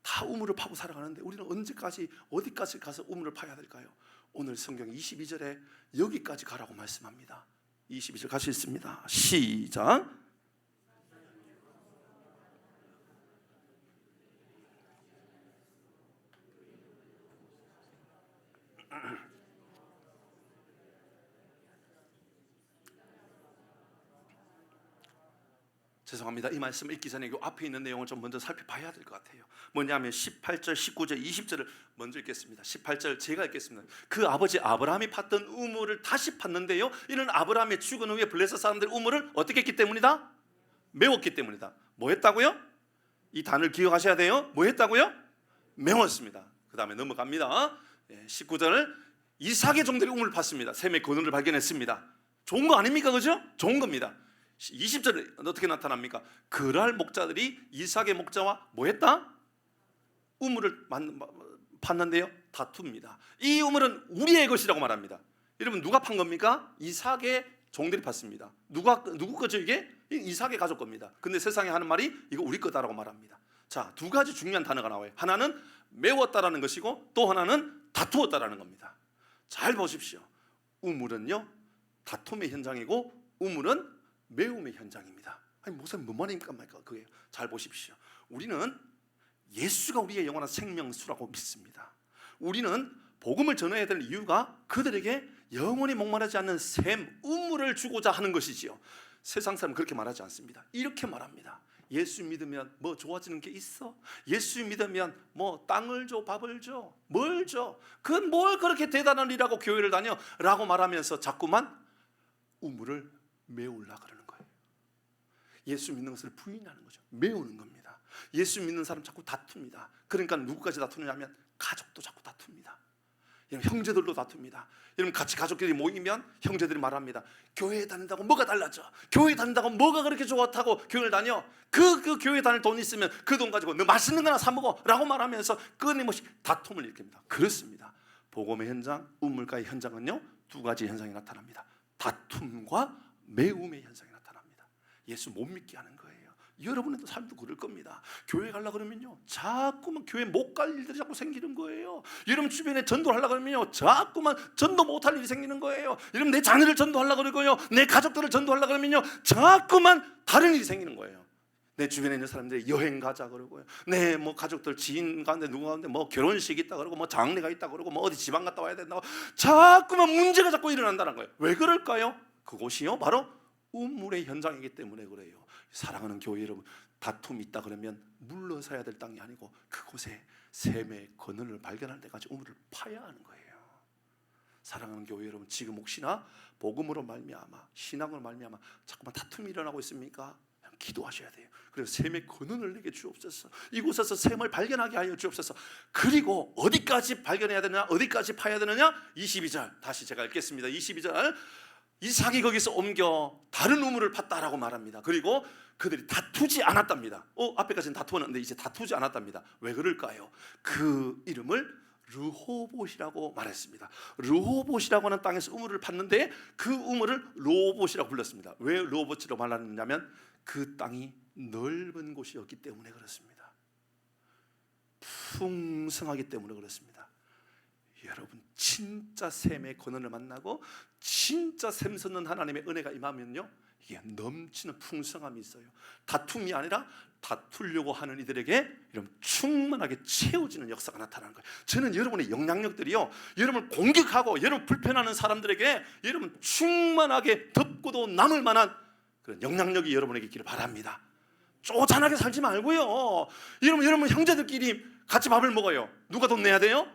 다 우물을 파고 살아가는데 우리는 언제까지 어디까지 가서 우물을 파야 될까요? 오늘 성경 22절에 여기까지 가라고 말씀합니다. 22절 같이 읽습니다. 시작. 죄송합니다. 이 말씀을 읽기 전에 이 앞에 있는 내용을 좀 먼저 살펴봐야 될 것 같아요. 뭐냐면 18절, 19절, 20절을 먼저 읽겠습니다. 18절 제가 읽겠습니다. 그 아버지 아브라함이 팠던 우물을 다시 팠는데요, 이는 아브라함이 죽은 후에 블레셋 사람들이 우물을 어떻게 했기 때문이다? 메웠기 때문이다. 뭐 했다고요? 이 단을 기억하셔야 돼요. 뭐 했다고요? 메웠습니다. 그 다음에 넘어갑니다. 19절을 이삭의 종들이 우물을 팠습니다. 셈의 근원을 발견했습니다. 좋은 거 아닙니까? 그죠? 좋은 겁니다. 20절에 어떻게 나타납니까? 그랄 목자들이 이삭의 목자와 뭐 했다? 우물을 팠는데요, 다툽니다. 이 우물은 우리의 것이라고 말합니다. 여러분, 누가 판 겁니까? 이삭의 종들이 팠습니다. 누구 거죠 이게? 이삭의 가족 겁니다. 근데 세상에 하는 말이 이거 우리 거다라고 말합니다. 자, 두 가지 중요한 단어가 나와요. 하나는 메웠다라는 것이고 또 하나는 다투었다라는 겁니다. 잘 보십시오. 우물은요 다툼의 현장이고 우물은 메움의 현장입니다. 아니 목사님 뭔 말입니까? 그게 잘 보십시오. 우리는 예수가 우리의 영원한 생명수라고 믿습니다. 우리는 복음을 전해야 될 이유가 그들에게 영원히 목마르지 않는 샘, 우물을 주고자 하는 것이지요. 세상 사람은 그렇게 말하지 않습니다. 이렇게 말합니다. 예수 믿으면 뭐 좋아지는 게 있어? 예수 믿으면 뭐 땅을 줘, 밥을 줘, 뭘 줘? 그건 뭘 그렇게 대단한 일하고 교회를 다녀? 라고 말하면서 자꾸만 우물을 메우려고 그러는 거예요. 예수 믿는 것을 부인하는 거죠. 메우는 겁니다. 예수 믿는 사람 자꾸 다툽니다. 그러니까 누구까지 다투느냐면 가족도 자꾸 다툽니다. 형제들도 다툽니다. 여러분, 같이 가족끼리 모이면 형제들이 말합니다. 교회에 다닌다고 뭐가 달라져? 교회 다닌다고 뭐가 그렇게 좋았다고 교회를 다녀? 그 교회 다닐 돈 있으면 그 돈 가지고 너 맛있는 거나 사 먹어 라고 말하면서 끊임없이 다툼을 일으킵니다. 그렇습니다. 복음의 현장, 우물가의 현장은요 두 가지 현상이 나타납니다. 다툼과 메움의 현상이 나타납니다. 예수 못 믿게 하는 거예요. 여러분의 삶도 그럴 겁니다. 교회 가려고 그러면요 자꾸만 교회 못 갈 일들이 자꾸 생기는 거예요. 여러분 주변에 전도하려고 그러면요 자꾸만 전도 못할 일이 생기는 거예요. 여러분 내 자녀를 전도하려고 그러고요, 내 가족들을 전도하려고 그러면요 자꾸만 다른 일이 생기는 거예요. 내 주변에 있는 사람들이 여행 가자 그러고요, 내 뭐 가족들 지인 가운데 누구 가운데 뭐 결혼식 있다 그러고 뭐 장례가 있다 그러고 뭐 어디 지방 갔다 와야 된다고 자꾸만 문제가 자꾸 일어난다는 거예요. 왜 그럴까요? 그곳이요 바로 우물의 현장이기 때문에 그래요. 사랑하는 교회 여러분, 다툼이 있다 그러면 물러서야 될 땅이 아니고 그곳에 샘의 근원을 발견할 때까지 우물을 파야 하는 거예요. 사랑하는 교회 여러분, 지금 혹시나 복음으로 말미암아 신앙으로 말미암아 자꾸만 다툼이 일어나고 있습니까? 기도하셔야 돼요. 그래서 샘의 근원을 내게 주옵소서. 이곳에서 샘을 발견하게 하여 주옵소서. 그리고 어디까지 발견해야 되느냐, 어디까지 파야 되느냐? 22절 다시 제가 읽겠습니다. 22절 이삭이 거기서 옮겨 다른 우물을 팠다라고 말합니다. 그리고 그들이 다투지 않았답니다. 앞에까지는 다투었는데 이제 다투지 않았답니다. 왜 그럴까요? 그 이름을 르호봇이라고 말했습니다. 르호봇이라고 하는 땅에서 우물을 팠는데 그 우물을 르호봇이라고 불렀습니다. 왜 르호봇이라고 말하느냐면 그 땅이 넓은 곳이었기 때문에 그렇습니다. 풍성하기 때문에 그렇습니다. 여러분, 진짜 샘의 근원을 만나고 진짜 샘솟는 하나님의 은혜가 임하면요 이게 넘치는 풍성함이 있어요. 다툼이 아니라 다투려고 하는 이들에게 이런 충만하게 채워지는 역사가 나타나는 거예요. 저는 여러분의 영향력들이요 여러분을 공격하고 여러분 불편하는 사람들에게 여러분 충만하게 덮고도 남을 만한 그런 영향력이 여러분에게 있기를 바랍니다. 쪼잔하게 살지 말고요. 여러분 형제들끼리 같이 밥을 먹어요. 누가 돈 내야 돼요?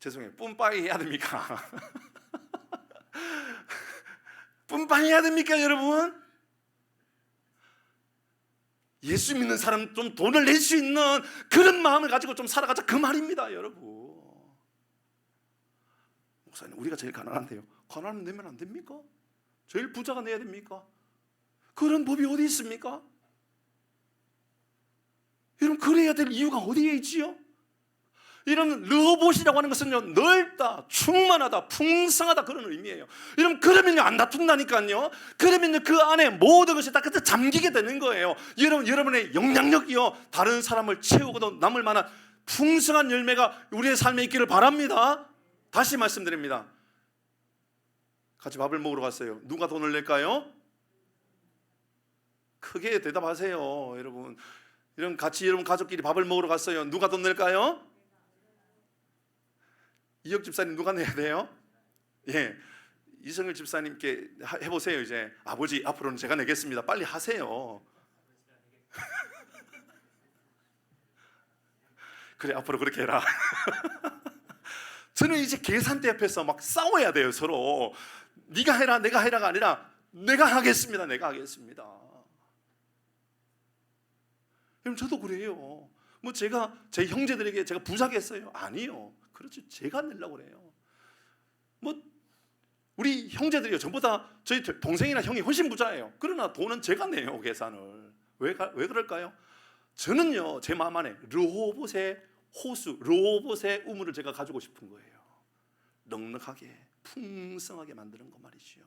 죄송해요. 뿜빠이 해야 됩니까? 뿜빠이 해야 됩니까, 여러분? 예수 믿는 사람 좀 돈을 낼 수 있는 그런 마음을 가지고 좀 살아가자, 그 말입니다, 여러분. 목사님, 우리가 제일 가난한데요. 가난하면 내면 안 됩니까? 제일 부자가 내야 됩니까? 그런 법이 어디 있습니까? 여러분, 그래야 될 이유가 어디에 있지요? 이런 르호봇이라고 하는 것은요, 넓다, 충만하다, 풍성하다, 그런 의미예요. 여러분, 그러면요 안 다툰다니까요. 그러면요 그 안에 모든 것이 다 그때 잠기게 되는 거예요. 여러분의 영향력이요 다른 사람을 채우고도 남을 만한 풍성한 열매가 우리의 삶에 있기를 바랍니다. 다시 말씀드립니다. 같이 밥을 먹으러 갔어요. 누가 돈을 낼까요? 크게 대답하세요, 여러분. 여러분 가족끼리 밥을 먹으러 갔어요. 누가 돈 낼까요? 이혁 집사님 누가 내야 돼요? 예, 이성일 집사님께 해보세요. 이제 아버지 앞으로는 제가 내겠습니다. 빨리 하세요. 그래, 앞으로 그렇게 해라. 저는 이제 계산대 옆에서 막 싸워야 돼요, 서로. 네가 해라, 내가 해라가 아니라 내가 하겠습니다, 내가 하겠습니다. 그럼 저도 그래요. 뭐 제가 제 형제들에게 제가 부자겠어요? 아니요. 그렇죠. 제가 내려고 그래요. 뭐 우리 형제들이요, 전보다 저희 동생이나 형이 훨씬 부자예요. 그러나 돈은 제가 내요, 계산을. 왜 그럴까요? 저는요 제 마음 안에 르호봇의 호수, 르호봇의 우물을 제가 가지고 싶은 거예요. 넉넉하게 풍성하게 만드는 거 말이죠.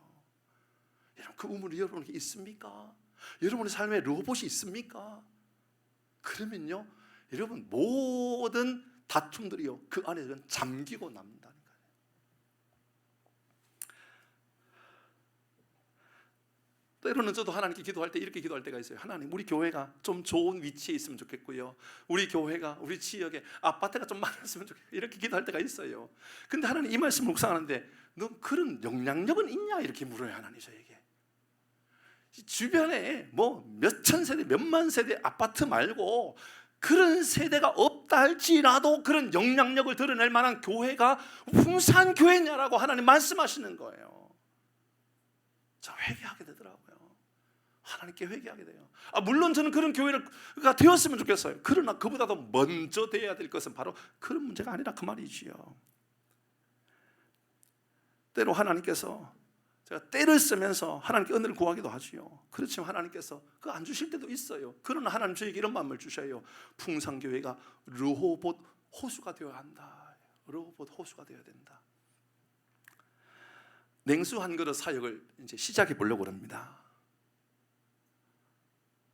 여러분, 그 우물이 여러분에게 있습니까? 여러분의 삶에 르호봇이 있습니까? 그러면요 여러분 모든 다툼들이요 그 안에 잠기고 남는다니까요. 때로는 저도 하나님께 기도할 때 이렇게 기도할 때가 있어요. 하나님, 우리 교회가 좀 좋은 위치에 있으면 좋겠고요, 우리 교회가, 우리 지역에 아파트가 좀 많았으면 좋겠고, 이렇게 기도할 때가 있어요. 근데 하나님 이 말씀을 묵상하는데 너 그런 영향력은 있냐 이렇게 물어요, 하나님 저에게. 주변에 뭐 몇천 세대, 몇만 세대 아파트 말고 그런 세대가 없다 할지라도 그런 영향력을 드러낼 만한 교회가 풍성한 교회냐라고 하나님 말씀하시는 거예요. 저 회개하게 되더라고요. 하나님께 회개하게 돼요. 물론 저는 그런 교회가 되었으면 좋겠어요. 그러나 그보다도 먼저 되어야 될 것은 바로 그런 문제가 아니라 그 말이지요. 때로 하나님께서 제가 때를 쓰면서 하나님께 은혜를 구하기도 하지요. 그렇지만 하나님께서 그거 안 주실 때도 있어요. 그러나 하나님 저에게 이런 마음을 주셔요. 풍성교회가 르호봇 호수가 되어야 한다. 르호봇 호수가 되어야 된다. 냉수 한 그릇 사역을 이제 시작해 보려고 합니다.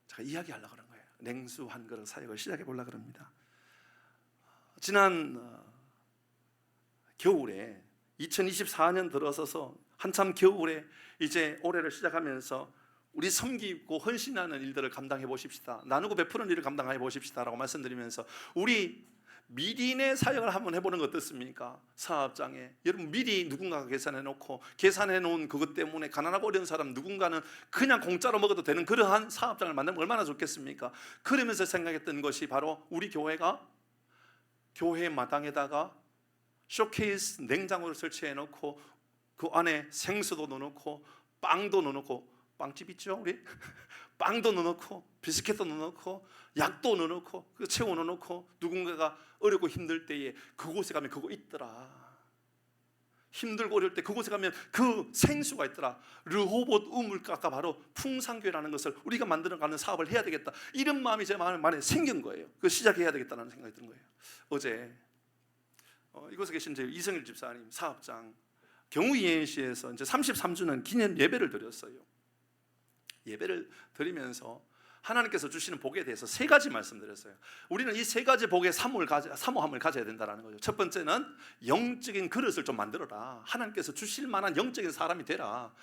제가 이야기하려고 하는 거예요. 냉수 한 그릇 사역을 시작해 보려고 합니다. 지난 겨울에 2024년 들어서서 한참 겨울에 이제 올해를 시작하면서 우리 섬기고 헌신하는 일들을 감당해 보십시다, 나누고 베푸는 일을 감당해 보십시다 라고 말씀드리면서 우리 미리내 사역을 한번 해보는 거 어떻습니까? 사업장에 여러분 미리 누군가가 계산해 놓고 계산해 놓은 그것 때문에 가난하고 어려운 사람 누군가는 그냥 공짜로 먹어도 되는 그러한 사업장을 만들면 얼마나 좋겠습니까? 그러면서 생각했던 것이 바로 우리 교회가 교회 마당에다가 쇼케이스 냉장고를 설치해 놓고 그 안에 생수도 넣어놓고 빵도 넣어놓고, 빵집 있죠 우리? 빵도 넣어놓고 비스켓도 넣어놓고 약도 넣어놓고 그 채워 넣어놓고 누군가가 어렵고 힘들 때에 그곳에 가면 그거 있더라. 힘들고 어려울 때 그곳에 가면 그 생수가 있더라. 르호봇 우물가가 바로 풍산교회라는 것을 우리가 만들어가는 사업을 해야 되겠다, 이런 마음이 제 마음 안에 생긴 거예요. 그 시작해야 되겠다는 생각이 드는 거예요. 어제 이곳에 계신 제 이성일 집사님 사업장 경우예시에서 이제 33주년 기념 예배를 드렸어요. 예배를 드리면서 하나님께서 주시는 복에 대해서 세 가지 말씀드렸어요. 우리는 이 세 가지 복의 사모함을 가져야 된다는 거죠. 첫 번째는 영적인 그릇을 좀 만들어라. 하나님께서 주실 만한 영적인 사람이 되라.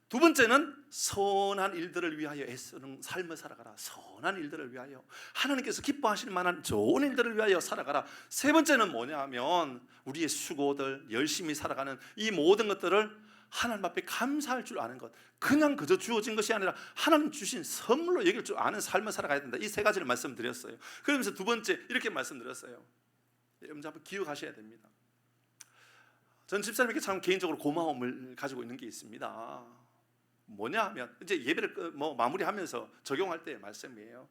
두 번째는 선한 일들을 위하여 애쓰는 삶을 살아가라. 선한 일들을 위하여 하나님께서 기뻐하실 만한 좋은 일들을 위하여 살아가라. 세 번째는 뭐냐면 우리의 수고들, 열심히 살아가는 이 모든 것들을 하나님 앞에 감사할 줄 아는 것, 그냥 그저 주어진 것이 아니라 하나님 주신 선물로 여길 줄 아는 삶을 살아가야 된다. 이 세 가지를 말씀드렸어요. 그러면서 두 번째 이렇게 말씀드렸어요. 여러분 한번 기억하셔야 됩니다. 전 집사님에게 참 개인적으로 고마움을 가지고 있는 게 있습니다. 뭐냐 하면 이제 예배를 마무리하면서 적용할 때의 말씀이에요.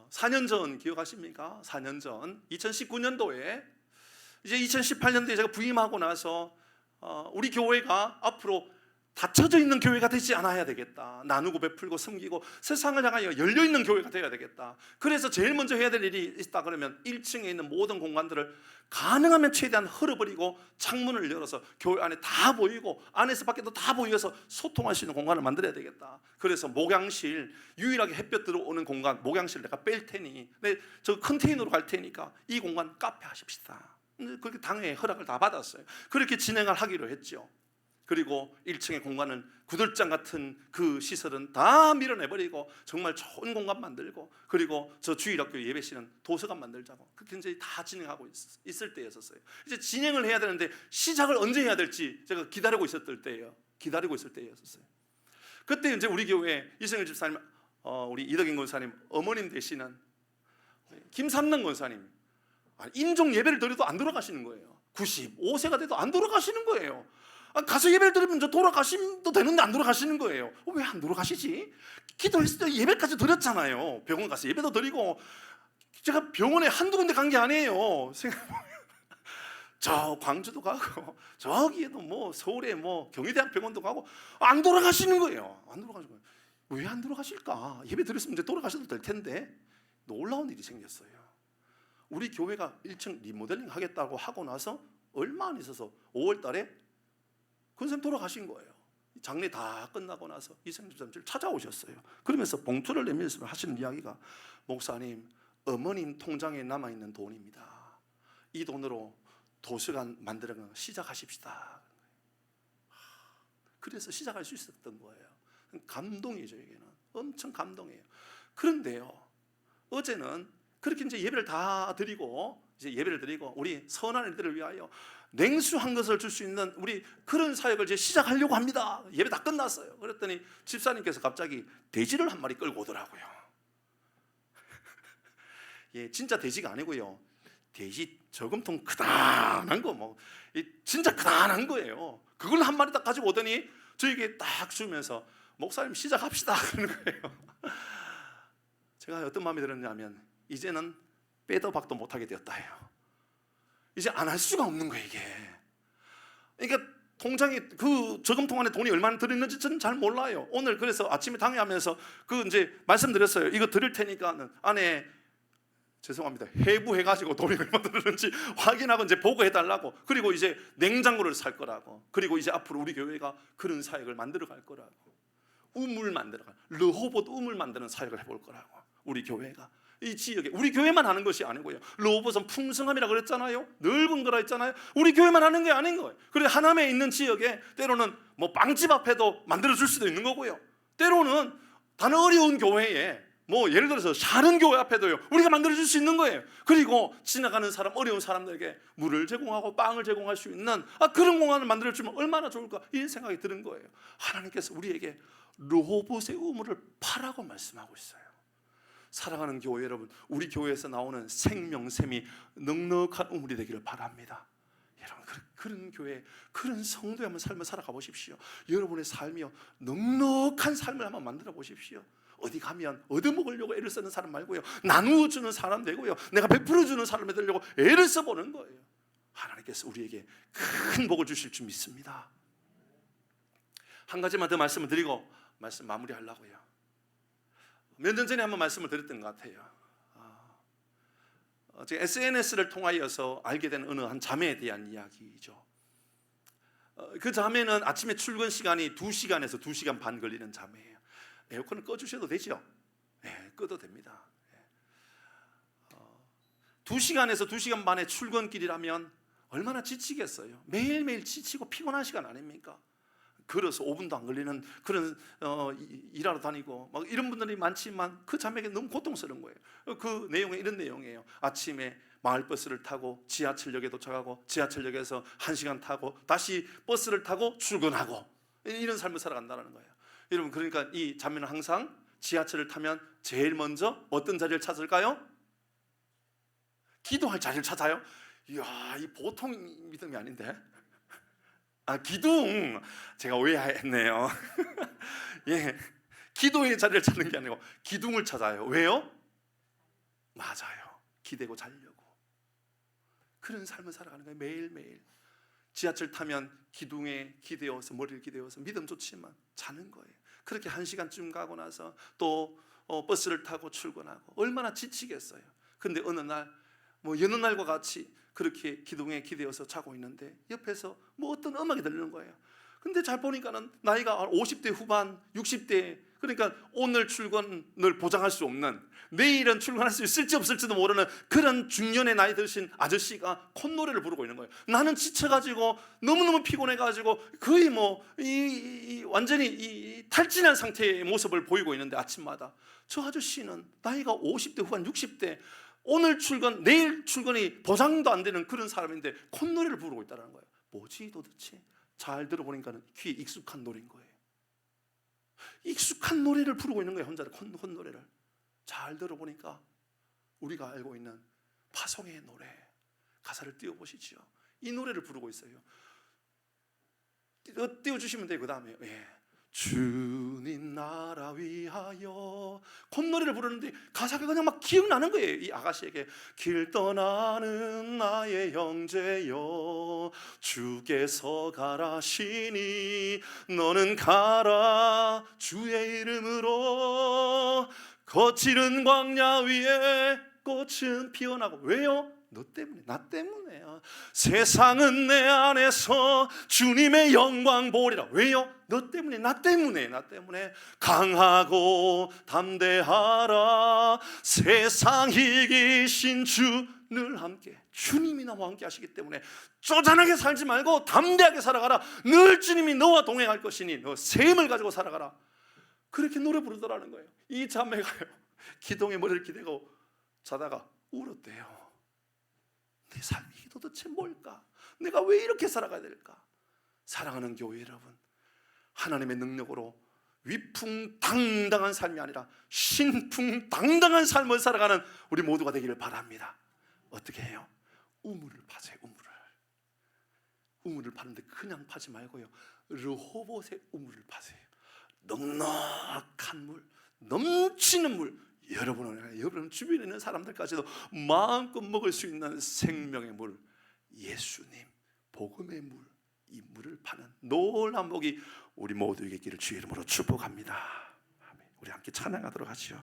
4년 전 기억하십니까? 4년 전 2019년도에 이제 2018년도에 제가 부임하고 나서 우리 교회가 앞으로 닫혀져 있는 교회가 되지 않아야 되겠다. 나누고 베풀고 섬기고 세상을 향하여 열려있는 교회가 되어야 되겠다. 그래서 제일 먼저 해야 될 일이 있다 그러면 1층에 있는 모든 공간들을 가능하면 최대한 헐어버리고 창문을 열어서 교회 안에 다 보이고 안에서 밖에도 다 보여서 소통할 수 있는 공간을 만들어야 되겠다. 그래서 목양실, 유일하게 햇볕 들어오는 공간, 목양실 내가 뺄 테니 저 컨테이너로 갈 테니까 이 공간 카페 하십시다. 그렇게 당회에 허락을 다 받았어요. 그렇게 진행을 하기로 했죠. 그리고 1층의 공간은 구들장 같은 그 시설은 다 밀어내버리고 정말 좋은 공간 만들고, 그리고 저 주일학교 예배실은 도서관 만들자고 그렇게 이제 다 진행하고 있을 때였었어요. 이제 진행을 해야 되는데 시작을 언제 해야 될지 제가 기다리고 있었을 때였었어요. 그때 이제 우리 교회 이승일 집사님, 우리 이덕인 권사님 어머님 되시는 김삼남 권사님, 인종 예배를 드려도 안 돌아가시는 거예요. 95세가 돼도 안 돌아가시는 거예요. 가서 예배를 드리면 돌아가시도 되는데 안 돌아가시는 거예요. 왜 안 돌아가시지? 기도했을 때 예배까지 드렸잖아요. 병원 가서 예배도 드리고. 제가 병원에 한두 군데 간 게 아니에요. 생각해보면 저 광주도 가고 저기에도 서울에 경희대학 병원도 가고 안 돌아가시는 거예요. 안 돌아가시는 거예요. 왜 안 돌아가실까? 예배 드렸으면 이제 돌아가셔도 될 텐데. 놀라운 일이 생겼어요. 우리 교회가 1층 리모델링 하겠다고 하고 나서 얼마 안 있어서 5월 달에 권사님 돌아가신 거예요. 장례 다 끝나고 나서 이승일 집사님 찾아오셨어요. 그러면서 봉투를 내밀면서 하시는 이야기가, 목사님, 어머님 통장에 남아있는 돈입니다. 이 돈으로 도서관 만드는 거 시작하십시다. 그래서 시작할 수 있었던 거예요. 감동이죠. 이게는 엄청 감동이에요. 그런데요, 어제는 그렇게 이제 예배를 다 드리고 우리 선한 일들을 위하여 냉수한 것을 줄 수 있는 우리 그런 사역을 이제 시작하려고 합니다. 예배 다 끝났어요. 그랬더니 집사님께서 갑자기 돼지를 한 마리 끌고 오더라고요. 예, 진짜 돼지가 아니고요. 돼지 저금통 크다란 거, 진짜 크다란 거예요. 그걸 한 마리 딱 가지고 오더니 저에게 딱 주면서 목사님 시작합시다 그러는 거예요. 제가 어떤 마음이 들었냐면, 이제는 빼도 박도 못하게 되었다 해요. 이제 안 할 수가 없는 거예요, 이게. 그러니까 통장에 그 저금통 안에 돈이 얼마나 들어있는지 저는 잘 몰라요. 오늘 그래서 아침에 당회하면서 이제 말씀드렸어요. 이거 드릴 테니까 안에 죄송합니다, 해부해가지고 돈이 얼마 들었는지 확인하고 이제 보고해달라고. 그리고 이제 냉장고를 살 거라고. 그리고 이제 앞으로 우리 교회가 그런 사역을 만들어 갈 거라고. 르호봇 우물 만드는 사역을 해볼 거라고. 우리 교회가 이 지역에, 우리 교회만 하는 것이 아니고요. 르호봇은 풍성함이라고 그랬잖아요. 넓은 거라 했잖아요. 우리 교회만 하는 게 아닌 거예요. 그래서 하남에 있는 지역에 때로는 빵집 앞에도 만들어줄 수도 있는 거고요. 때로는 다른 어려운 교회에 예를 들어서 샤른 교회 앞에도요, 우리가 만들어줄 수 있는 거예요. 그리고 지나가는 사람, 어려운 사람들에게 물을 제공하고 빵을 제공할 수 있는 그런 공간을 만들어주면 얼마나 좋을까, 이런 생각이 드는 거예요. 하나님께서 우리에게 르호봇의 우물을 파라고 말씀하고 있어요. 사랑하는 교회 여러분, 우리 교회에서 나오는 생명샘이 넉넉한 우물이 되기를 바랍니다. 여러분, 그런 교회, 그런 성도의 한번 삶을 살아가 보십시오. 여러분의 삶이요, 넉넉한 삶을 한번 만들어 보십시오. 어디 가면 얻어먹으려고 애를 쓰는 사람 말고요, 나누어주는 사람 되고요, 내가 베풀어주는 사람이 되려고 애를 써보는 거예요. 하나님께서 우리에게 큰 복을 주실 줄 믿습니다. 한 가지만 더 말씀을 드리고 말씀 마무리하려고요. 몇 년 전에 한번 말씀을 드렸던 것 같아요. 제가 SNS를 통하여서 알게 된 어느 한 자매에 대한 이야기죠. 그 자매는 아침에 출근 시간이 2시간에서 2시간 반 걸리는 자매예요. 에어컨을 꺼주셔도 되죠? 네, 꺼도 됩니다. 2시간에서 2시간 반의 출근길이라면 얼마나 지치겠어요. 매일매일 지치고 피곤한 시간 아닙니까? 걸어서 5분도 안 걸리는 그런 일하러 다니고 이런 분들이 많지만 그 자매에게 너무 고통스러운 거예요. 그 내용에 이런 내용이에요. 아침에 마을버스를 타고 지하철역에 도착하고 지하철역에서 1시간 타고 다시 버스를 타고 출근하고 이런 삶을 살아간다는 거예요. 여러분, 그러니까 이 자매는 항상 지하철을 타면 제일 먼저 어떤 자리를 찾을까요? 기도할 자리를 찾아요. 이야, 이 보통 믿음이 아닌데. 기둥, 제가 오해했네요. 예, 기도의 자리를 찾는 게 아니고 기둥을 찾아요. 왜요? 맞아요. 기대고 자려고. 그런 삶을 살아가는 거예요. 매일매일. 지하철 타면 기둥에 기대어서, 머리를 기대어서 믿음 좋지만 자는 거예요. 그렇게 1시간쯤 가고 나서 또 버스를 타고 출근하고 얼마나 지치겠어요. 근데 어느 날 여느 날과 같이 그렇게 기둥에 기대어서 자고 있는데 옆에서 어떤 음악이 들리는 거예요. 근데 잘 보니까는 나이가 50대 후반, 60대, 그러니까 오늘 출근을 보장할 수 없는, 내일은 출근할 수 있을지 없을지도 모르는 그런 중년의 나이 드신 아저씨가 콧노래를 부르고 있는 거예요. 나는 지쳐가지고 너무너무 피곤해가지고 거의 완전히 탈진한 상태의 모습을 보이고 있는데 아침마다 저 아저씨는 나이가 50대 후반, 60대, 오늘 출근, 내일 출근이 보장도 안 되는 그런 사람인데 콧노래를 부르고 있다는 거예요. 뭐지 도대체? 잘 들어보니까 귀에 익숙한 노래인 거예요. 익숙한 노래를 부르고 있는 거예요. 혼자 콧노래를. 잘 들어보니까 우리가 알고 있는 파송의 노래, 가사를 띄워보시죠. 이 노래를 부르고 있어요. 띄워주시면 돼요. 그 다음에 주님 나라 위하여, 콧노래를 부르는데 가사가 그냥 막 기억나는 거예요. 이 아가씨에게 길 떠나는 나의 형제여 주께서 가라시니 너는 가라 주의 이름으로 거칠은 광야 위에 꽃은 피어나고. 왜요? 너 때문에, 나 때문에야. 세상은 내 안에서 주님의 영광 보리라. 왜요? 너 때문에, 나 때문에, 나 때문에. 강하고 담대하라. 세상 이기신 주늘 함께. 주님이 나와 함께 하시기 때문에 쪼잔하게 살지 말고 담대하게 살아가라. 늘 주님이 너와 동행할 것이니 너 새 힘을 가지고 살아가라. 그렇게 노래 부르더라는 거예요. 이 자매가요, 기둥에 머리를 기대고 자다가 울었대요. 내 삶이 도대체 뭘까? 내가 왜 이렇게 살아가야 될까? 사랑하는 교회 여러분, 하나님의 능력으로 위풍당당한 삶이 아니라 신풍당당한 삶을 살아가는 우리 모두가 되기를 바랍니다. 어떻게 해요? 우물을 파세요. 우물을 파는데 그냥 파지 말고요, 르호봇의 우물을 파세요. 넉넉한 물, 넘치는 물, 여러분 주변에 있는 사람들까지도 마음껏 먹을 수 있는 생명의 물, 예수님 복음의 물, 이 물을 파는 놀라운 복이 우리 모두에게 있기를 주의 이름으로 축복합니다. 우리 함께 찬양하도록 하시죠.